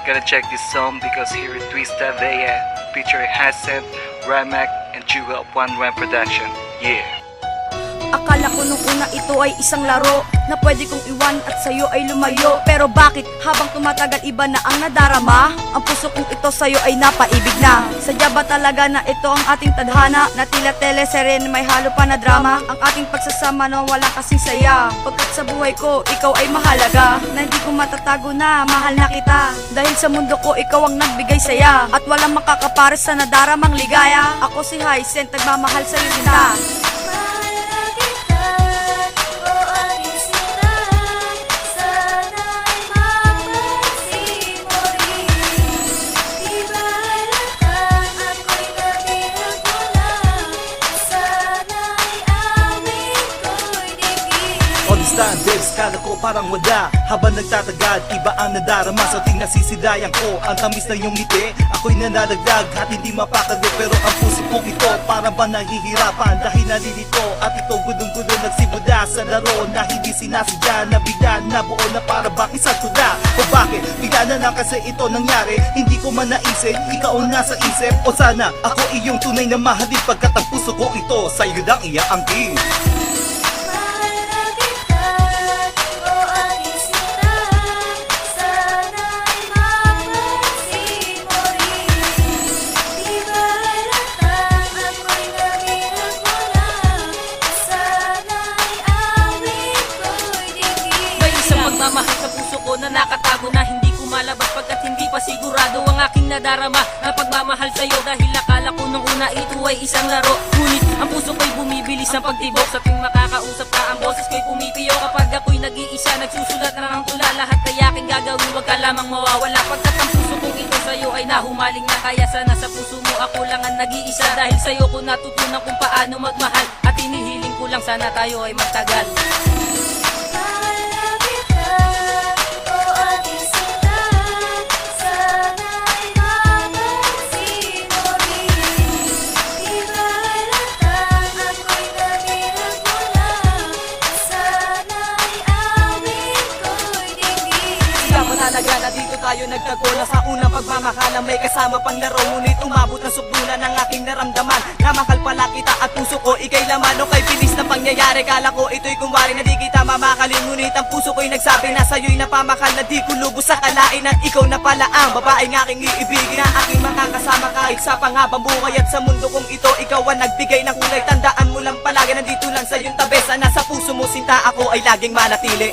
Gotta check this song because here at Twista Vea, featuring Hassan, Ramak, and Juga of One Ram Production. Yeah. Akala ko nung una ito ay isang laro na pwede kong iwan at sa'yo ay lumayo. Pero bakit habang tumatagal iba na ang nadarama? Ang puso kong ito sa'yo ay napaibig na. Sadya ba talaga na ito ang ating tadhana? Na tila teleserye na may halo pa na drama? Ang ating pagsasama na wala kasing saya. Pagkat sa buhay ko, ikaw ay mahalaga. Na hindi ko matatago na mahal na kita. Dahil sa mundo ko, ikaw ang nagbigay saya. At walang makakapares sa nadaramang ligaya. Ako si Hyacinth, nagmamahal sa'yo sinta. Standards, kala ko parang wala. Habang nagtatagal, iba ang nadarama. Sa ting nasisidayan ko, ang tamis ng iyong ngiti. Ako'y nanadagdag at hindi mapakagod. Pero ang puso kong ito, parang ba nahihirapan dahil nalilito. At ito gudong-gudong nagsibuda sa laro na hindi sinasadya. Na bigla na buo na para bang isang tuda. O bakit? Bigla na lang kasi ito nangyari. Hindi ko man naisip, ikaw ang nasa isip. O sana, ako iyong tunay na mahalin. Pagkat ang puso ko ito, sa'yo lang iaangkin. Mahal sa puso ko na nakatago na hindi ko malabas pagkat hindi pa sigurado ang aking nadarama na pagmamahal sa'yo dahil akala ko nung una ito ay isang laro. Ngunit ang puso ko'y bumibilis ng pagtibok sa tuwing makakausap ka, ang boses ko'y pumipiyo kapag ako'y nag-iisa, nagsusulat ng ang tula lahat ay aking gagawin, wag ka lamang mawawala pagkat ang puso kong ito sa'yo ay nahumaling na kaya sana sa puso mo ako lang ang nag-iisa dahil sa'yo ko natutunan kung paano magmahal at inihiling ko lang sana tayo ay magtagal. Na dito tayo nagtago na sa unang pagmamahalan may kasama pang laro. Ngunit umabot ng sukdulan ng aking naramdaman na mahal pala kita at puso ko ikay laman. O kay bilis na pangyayari kala ko ito'y kumwari na di kita mamakalin. Ngunit ang puso ko'y nagsabi na sa'yo'y napamakal na di ko lubos sa kalain. At ikaw na pala ang babaeng aking iibigin na aking makakasama kahit sa panghabang buhay. At sa mundo kong ito ikaw ang nagbigay ng kulay. Tandaan mo lang palagi nandito lang sa iyong tabi. Sana sa puso mo sinta ako ay laging manatili.